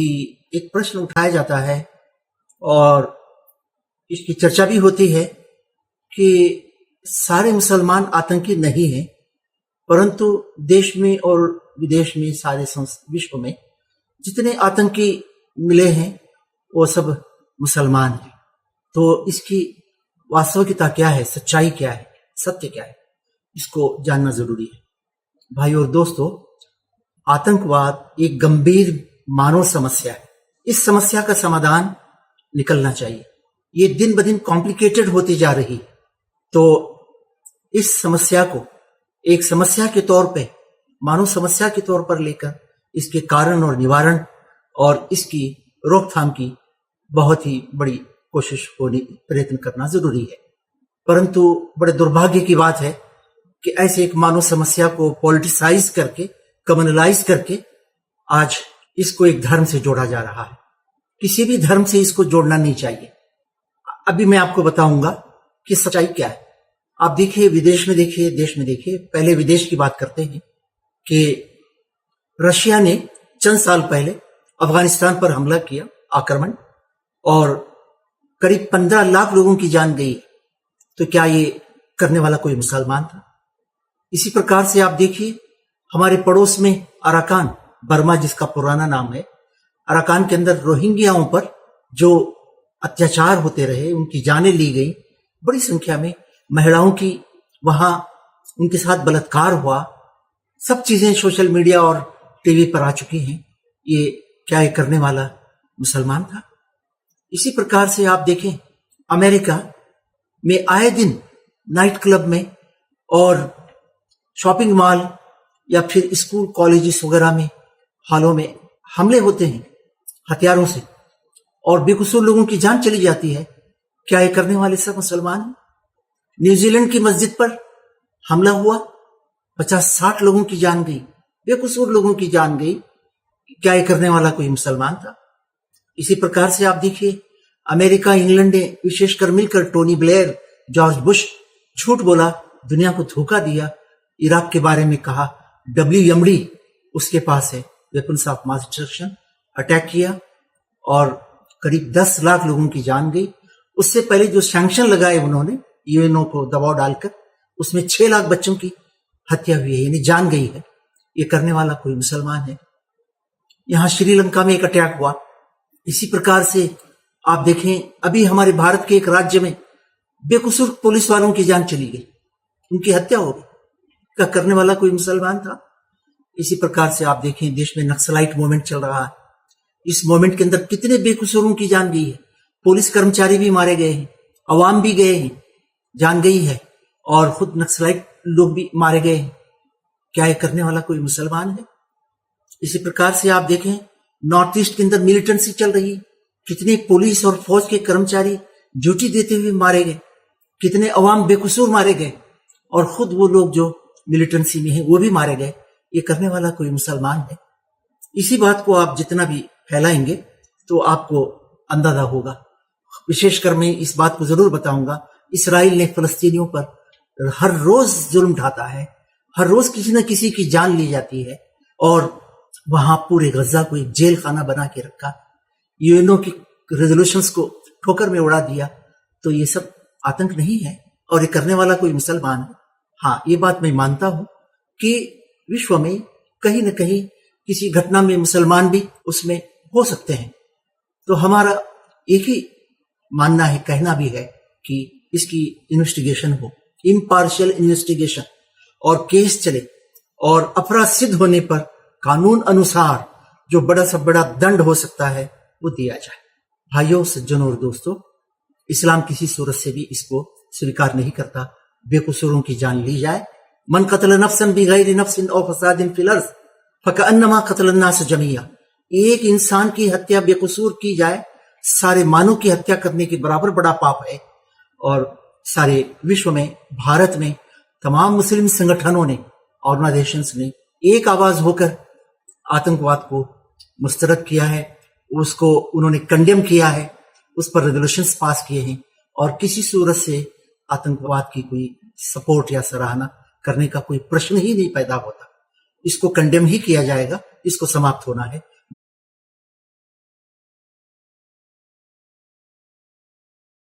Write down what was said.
एक प्रश्न उठाया जाता है और इसकी चर्चा भी होती है कि सारे मुसलमान आतंकी नहीं हैं, परंतु देश में और विदेश में सारे विश्व में जितने आतंकी मिले हैं वो सब मुसलमान हैं। तो इसकी वास्तविकता क्या है, सच्चाई क्या है, सत्य क्या है, इसको जानना जरूरी है। भाई और दोस्तों, आतंकवाद एक गंभीर मानव समस्या है। इस समस्या का समाधान निकलना चाहिए। ये दिन ब दिन कॉम्प्लिकेटेड होती जा रही है। तो इस समस्या को एक समस्या के तौर पे, मानव समस्या के तौर पर लेकर इसके कारण और निवारण और इसकी रोकथाम की बहुत ही बड़ी कोशिश होनी, प्रयत्न करना जरूरी है। परंतु बड़े दुर्भाग्य की बात है कि ऐसे एक मानव समस्या को पॉलिटिसाइज करके, कम्युनलाइज करके आज इसको एक धर्म से जोड़ा जा रहा है। किसी भी धर्म से इसको जोड़ना नहीं चाहिए। अभी मैं आपको बताऊंगा कि सच्चाई क्या है। आप देखिए, विदेश में देखिए, देश में देखिए। पहले विदेश की बात करते हैं कि रशिया ने चंद साल पहले अफगानिस्तान पर हमला किया, आक्रमण, और करीब 15 लाख लोगों की जान गई। तो क्या ये करने वाला कोई मुसलमान था? इसी प्रकार से आप देखिए, हमारे पड़ोस में अराकान, बर्मा जिसका पुराना नाम है, अराकान के अंदर रोहिंग्याओं पर जो अत्याचार होते रहे, उनकी जानें ली गई, बड़ी संख्या में महिलाओं की वहां उनके साथ बलात्कार हुआ। सब चीजें सोशल मीडिया और टीवी पर आ चुकी हैं। ये क्या ये करने वाला मुसलमान था? इसी प्रकार से आप देखें, अमेरिका में आए दिन नाइट क्लब में और शॉपिंग मॉल या फिर स्कूल कॉलेजेस वगैरह में, हॉलों में हमले होते हैं हथियारों से और बेकसूर लोगों की जान चली जाती है। क्या ये करने वाले सब मुसलमान हैं? न्यूजीलैंड की मस्जिद पर हमला हुआ, 50-60 लोगों की जान गई, बेकसूर लोगों की जान गई। क्या ये करने वाला कोई मुसलमान था? इसी प्रकार से आप देखिए, अमेरिका, इंग्लैंड ने विशेषकर मिलकर टोनी ब्लेयर, जॉर्ज बुश झूठ बोला, दुनिया को धोखा दिया, इराक के बारे में कहा WMD उसके पास है, weapons of mass destruction, attack किया और करीब 10 लाख लोगों की जान गई। उससे पहले जो सैंक्शन लगाए उन्होंने यूएनओ को दबाव डालकर, उसमें 6 लाख बच्चों की हत्या हुई है, यानी जान गई है। ये करने वाला कोई मुसलमान है? यहां श्रीलंका में एक अटैक हुआ। इसी प्रकार से आप देखें, अभी हमारे भारत के एक राज्य में बेकसूर पुलिस वालों की जान चली गई, उनकी हत्या हो गई। क्या करने वाला कोई मुसलमान था? इसी प्रकार से आप देखें, देश में नक्सलाइट मूवमेंट चल रहा है। इस मूवमेंट के अंदर कितने बेकसूरों की जान गई है। पुलिस कर्मचारी भी मारे गए हैं, अवाम भी गए हैं, जान गई है, और खुद नक्सलाइट लोग भी मारे गए हैं। क्या ये करने वाला कोई मुसलमान है? इसी प्रकार से आप देखें, नॉर्थ ईस्ट के अंदर मिलिटेंसी चल रही है। कितने पुलिस और फौज के कर्मचारी ड्यूटी देते हुए मारे गए, कितने अवाम बेकसूर मारे गए, और खुद वो लोग जो मिलिटेंसी में हैं वो भी मारे गए। ये करने वाला कोई मुसलमान है? इसी बात को आप जितना भी फैलाएंगे तो आपको अंदाजा होगा। विशेषकर मैं इस बात को जरूर बताऊंगा, इसराइल ने फलस्तीनियों पर हर रोज जुल्म ढाता है, हर रोज किसी न किसी की जान ली जाती है, और वहां पूरे गजा को एक जेल खाना बना के रखा, यूएनओ की रेजोल्यूशंस को ठोकर में उड़ा दिया। तो ये सब आतंक नहीं है, और ये करने वाला कोई मुसलमान है? हाँ, ये बात मैं मानता हूं कि विश्व में कहीं न कहीं किसी घटना में मुसलमान भी उसमें हो सकते हैं। तो हमारा एक ही मानना है, कहना भी है कि इसकी इन्वेस्टिगेशन हो, इम्पार्शियल इन्वेस्टिगेशन, और केस चले, और अपराध सिद्ध होने पर कानून अनुसार जो बड़ा से बड़ा दंड हो सकता है वो दिया जाए। भाइयों, सज्जनों और दोस्तों, इस्लाम किसी सूरत से भी इसको स्वीकार नहीं करता। बेकसूरों की जान ली जाए। मन कतल नफ्सन बिगैर नफ्सिन औ फसादिन फिल अर्ज़ फकअन्नमा कतल अन्नास जमीआ। एक इंसान की हत्या बेकसूर की जाए, सारे मानव की हत्या करने के बराबर बड़ा पाप है। और सारे विश्व में, भारत में तमाम मुस्लिम संगठनों ने, ऑर्गेनाइजेशंस ने एक आवाज होकर आतंकवाद को मुस्तरद किया है, उसको उन्होंने कंडेम किया है, उस पर रेजोल्यूशंस पास किए हैं, और किसी सूरत से आतंकवाद की कोई सपोर्ट या सराहना करने का कोई प्रश्न ही नहीं पैदा होता। इसको कंडेम ही किया जाएगा, इसको समाप्त होना है।